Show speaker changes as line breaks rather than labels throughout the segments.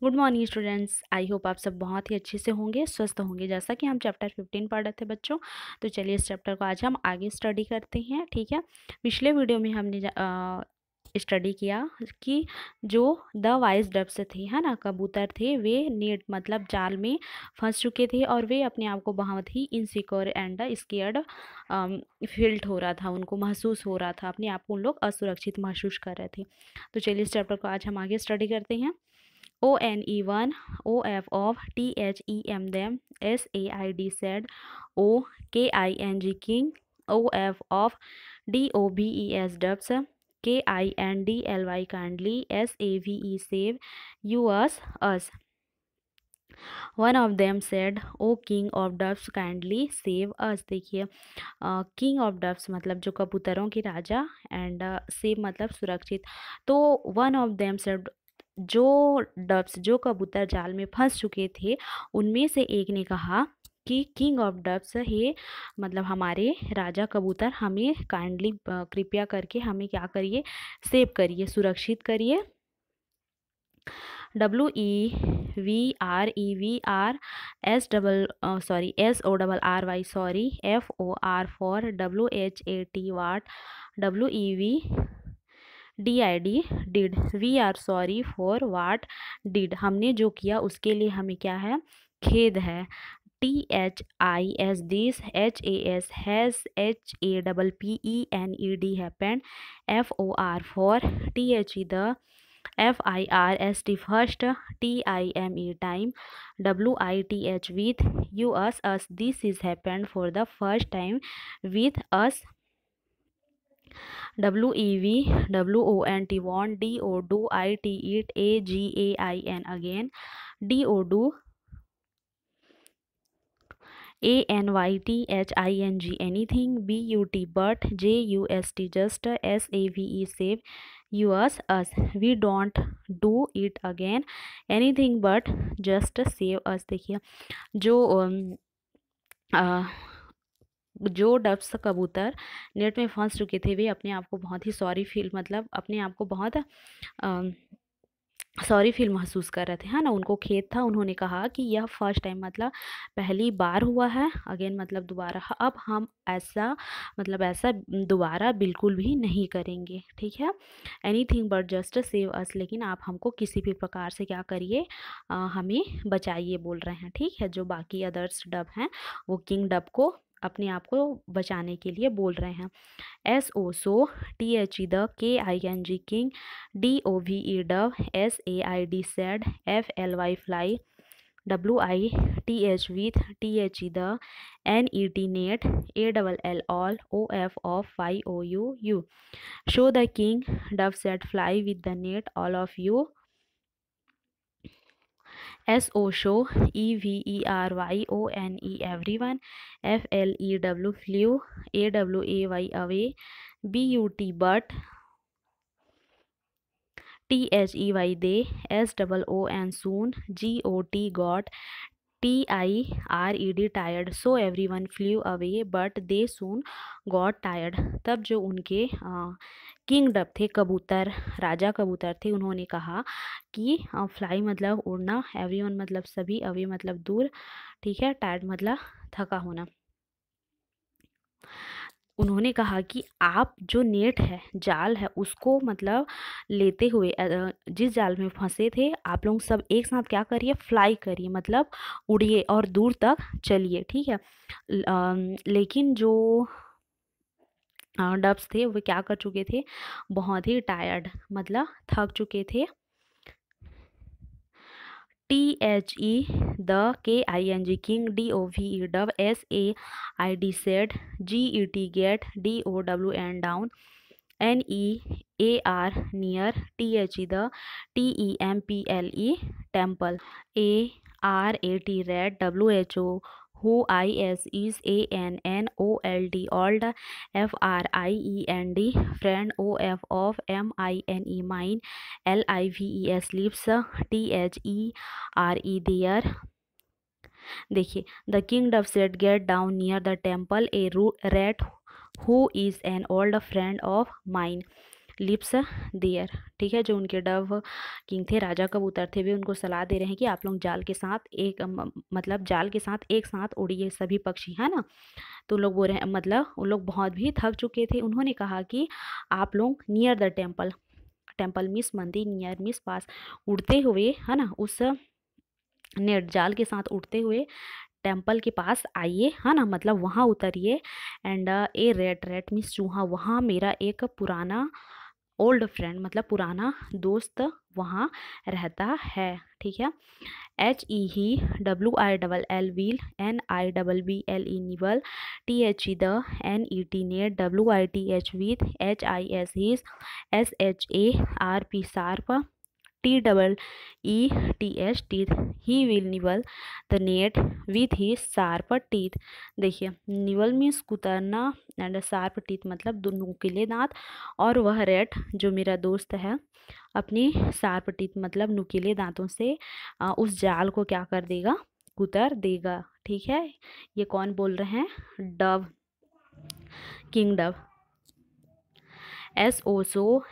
Good morning students. I hope आप सब बहुत ही अच्छे से होंगे, स्वस्थ होंगे। जैसा कि हम चैप्टर 15 पढ़ रहे थे बच्चों, तो चलिए इस चैप्टर को आज हम आगे स्टडी करते हैं। ठीक है, पिछले वीडियो में हमने स्टडी किया कि जो द वाइस डब्स थे, है ना, कबूतर थे, वे नेट मतलब जाल में फंस चुके थे और वे अपने आप को बहुत ही इनसिक्योर एंड स्केयर्ड फील्ड हो रहा था, उनको महसूस हो रहा था, अपने आप को उन लोग असुरक्षित महसूस कर रहे थे। तो चलिए इस चैप्टर को आज हम आगे स्टडी करते हैं। ONE1, OF of, THEM them, SAID said, OKING king, OF of, DOBES dubs, KINDLY kindly, SAVE save, us. One of them said, O king of doves kindly save us। देखिए, king of doves मतलब जो कबूतरों के राजा, and save मतलब सुरक्षित। तो one of them said, जो dubs जो कबूतर जाल में फंस चुके थे, उनमें से एक ने कहा कि किंग ऑफ डब्स है, मतलब हमारे राजा कबूतर, हमें काइंडली कृपया करके हमें क्या करिए, सेव करिए, सुरक्षित करिए। FOR for WHAT what, did, we are sorry for what did, हमने जो किया उसके लिए हमें क्या है, खेद है। THIS this, HAS has, HAPPENED happened, FOR for, THE the, FIRST first, TIME time, WITH with, us this is happened for the first time with us, WEV WONT want, DO IT it, AGAIN again, DO ANYTHING anything, BUT but, JUST just, SAVE save, us we don't do it again, anything but just save us। देखिए, जो जो dubs कबूतर net में फंस चुके थे, वे अपने आप को बहुत ही सॉरी फील, मतलब अपने आप को बहुत सॉरी फील महसूस कर रहे थे, है ना, उनको खेद था। उन्होंने कहा कि यह फर्स्ट टाइम मतलब पहली बार हुआ है, अगेन मतलब दोबारा, अब हम ऐसा मतलब ऐसा दोबारा बिल्कुल भी नहीं करेंगे। ठीक है, anything but just save us, लेकिन आप हमको किसी भी प्रकार से क्या करिए, हमें बचाइए बोल रहे हैं। ठीक है, जो बाकी अदर्स डब हैं वो किंग डब को अपने आप को बचाने के लिए बोल रहे हैं। SO so, THE the, KING king, DOVE dove, SAID said, FLY fly, WITH with, THE the, NET net, ALL all, OF of, YOU. Show the king, dove said, fly with the net, all of you. SO show, EVERYONE everyone, FLEW flew, AWAY away, BUT but, THEY they, SOON soon, GOT got, TIRED tired, so everyone flew away but they soon got tired। तब जो उनके king dub थे, कबूतर राजा कबूतर थे, उन्होंने कहा कि फ्लाई मतलब उड़ना, एवरीवन मतलब सभी, अवे मतलब दूर, ठीक है, टायर्ड मतलब थका होना। उन्होंने कहा कि आप जो नेट है, जाल है, उसको मतलब लेते हुए जिस जाल में फंसे थे, आप लोग सब एक साथ क्या करिए, फ्लाई करिए, मतलब उड़िए और दूर तक चलिए। ठीक है, लेकिन जो डब्स थे वो क्या कर चुके थे, बहुत ही टायर्ड मतलब थक चुके थे। THE the, KING king, DOVE dove, SAID said, GET get, DOWN down, NEAR near, THE the, TEMPLE temple, ARAT red, WHO who, IS is ANNOLD old, FRIEND friend, OF of, MINE mine, LIVES lives, THERE there। देखिए, the king dove said, get down near the temple, a rat who is an old friend of mine। Lives there, ठीक है। जो उनके Dove king थे, राजा कबूतर थे, वे उनको सलाह दे रहे हैं कि आप लोग जाल के साथ एक मतलब जाल के साथ एक साथ उड़िए सभी पक्षी, है ना। तो लोग बोल रहे हैं, मतलब उन लोग बहुत भी थक चुके थे। उन्होंने कहा कि आप लोग near the temple, temple means मंदिर, नियर मीन्स पास, उड़ते हुए, है ना, उस नेट जाल के साथ उड़ते हुए टेम्पल के पास आइए, है ना, मतलब वहाँ उतरिए। And a rat, rat means चूहा, वहाँ मेरा एक पुराना ओल्ड फ्रेंड मतलब पुराना दोस्त वहाँ रहता है, ठीक है। HE WILL व्हील, NIBBLE निवल, THE the, NET net, WITH with, HIS his, SHARP sharp, TEETH teeth, he will निवल the net with he sharp teeth. देखिए, निवल मीन्स कुतरना एंड शार्प टीथ मतलब दो नुकीले दांत, और वह रेट जो मेरा दोस्त है अपनी शार्प टीथ मतलब नुकीले दांतों से उस जाल को क्या कर देगा, कुतर देगा, ठीक है। ये कौन बोल रहे हैं, Dove, king Dove. SOSOEVERYONE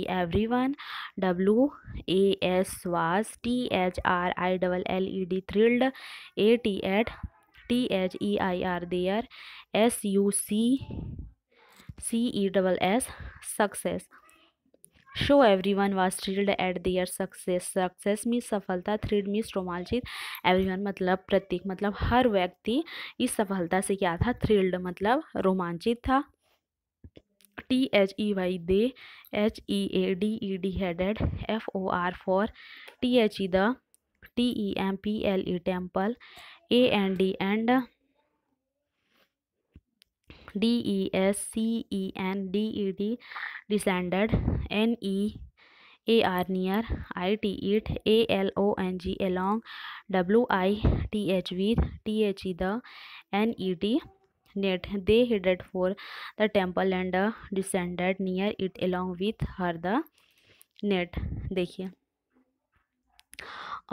everyone, WAS was, THRILLED thrilled, AT THEIR there, SUCCESS success. Show everyone was thrilled eight their success, success means सफलता, थ्रिल्ड मीन्स रोमांचित, एवरीवन मतलब प्रत्येक, मतलब हर व्यक्ति इस सफलता से क्या था, थ्रिल्ड मतलब रोमांचित था। THEY they, HEADED headed, FOR for, THE the, TEMPLE temple, AND and, DESCENDED descended, NEAR near, IT it, ALONG along, WITH with, THE the, NET net. They headed for the temple and descended near it along with her the net. देखिए,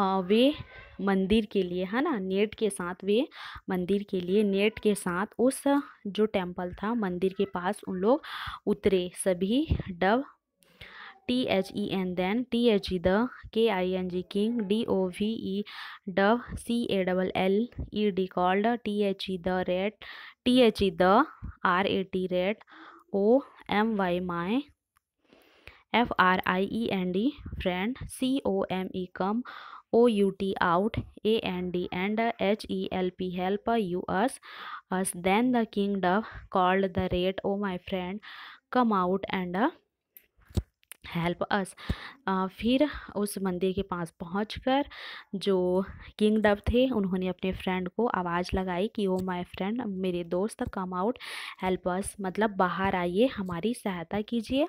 वे मंदिर के लिए, है ना, net के साथ, वे मंदिर के लिए नेट के साथ उस जो टेम्पल था मंदिर के पास उन लोग उतरे सभी। Dove, THEN then, THE the, KING king, DOVE dove, CALLED called, THE the rat, THE the RAT rat, OMY my, FRIEND friend, COME come, OUT out, AND and HELP help, you us. Then the king dove called the rat, oh my friend, come out and help us. फिर उस मंदिर के पास पहुंचकर जो king Dove थे उन्होंने अपने friend को आवाज़ लगाई कि ओ माय फ्रेंड, मेरे दोस्त, कम आउट हेल्प अस मतलब बाहर आइए, हमारी सहायता कीजिए।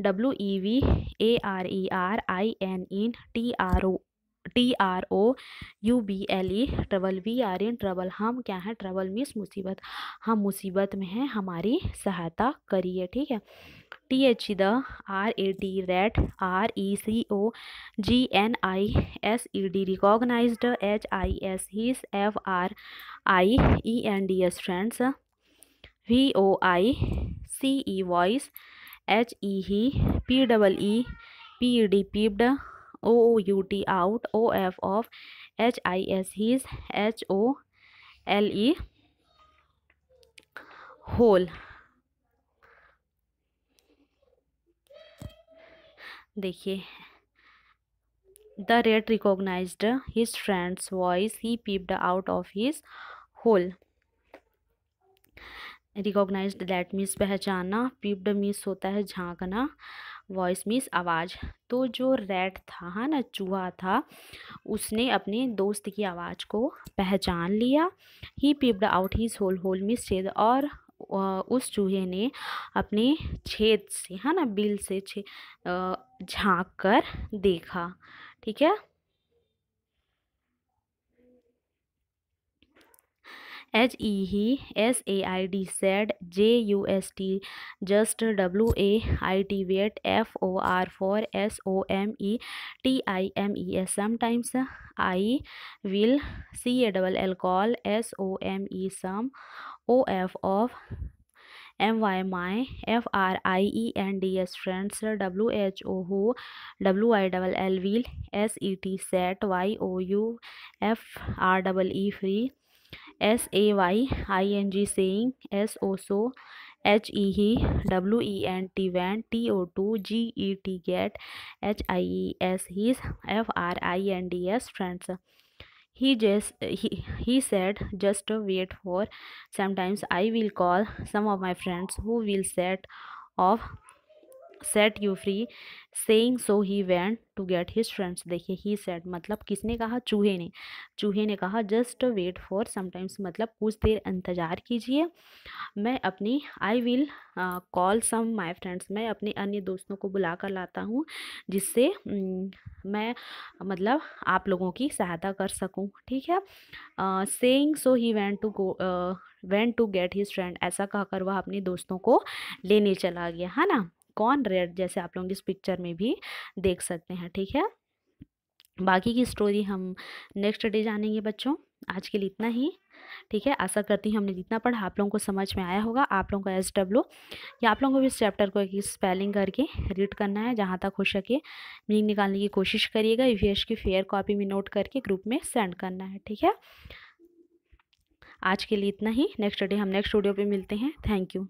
WEVERINTROUBLE trouble, we are in trouble, हम क्या है, ट्रबल मीन्स मुसीबत, हम मुसीबत में हैं, हमारी सहायता करिए, ठीक है। THE the RAT rat, RECOGNISED recognized, HIS his, FRIENDS friends, VOICE voice, HE PEE peeped, OOUT out, OF off, HIS his, HOLE whole। देखिए, the rat recognized his friend's voice, he peeped out of his hole. Recognized that means पहचाना, peeped means होता है झांकना, voice means आवाज़। तो जो rat था, है ना, चूहा था, उसने अपने दोस्त की आवाज़ को पहचान लिया। He peeped out his hole, hole means छेद, और उस चूहे ने अपने छेद से, है ना, बिल से झांक कर देखा, ठीक है। HEHSAID said, JUST just, WAIT wait, FOR for, SOMETIMES sometimes, I will, CALL call, SOME some, OF of, MY my, FRIENDS friends, WHO who, WILL wheel, SET set, YOU FREE free, SAYING saying, SO so, HE he, WENT went, TO2 GET get, HIES his, FRINDS friends. He said just wait for sometimes I will call some of my friends who will off set you free saying so he went to get his friends। देखिए he said मतलब किसने कहा, चूहे ने कहा just wait for sometimes मतलब कुछ देर इंतज़ार कीजिए, मैं अपनी I will call some my friends, मैं अपने अन्य दोस्तों को बुला कर लाता हूँ जिससे मैं मतलब आप लोगों की सहायता कर सकूँ। ठीक है, saying so he went to get his friend, ऐसा कहकर वह अपने दोस्तों को लेने चला गया, है ना। कौन रेड, जैसे आप लोग इस पिक्चर में भी देख सकते हैं। ठीक है, बाकी की स्टोरी हम नेक्स्ट डे जानेंगे बच्चों। आज के लिए इतना ही। ठीक है, आशा करती हूँ हमने जितना पढ़ा आप लोगों को समझ में आया होगा। आप लोगों को SW या आप लोगों को भी इस चैप्टर को एक स्पेलिंग करके रीड करना है, जहाँ तक हो सके मीनिंग निकालने की कोशिश करिएगा। ईवीएस की फेयर कॉपी में नोट करके ग्रुप में सेंड करना है। ठीक है, आज के लिए इतना ही। नेक्स्ट डे हम नेक्स्ट वीडियो पे मिलते हैं। Thank you.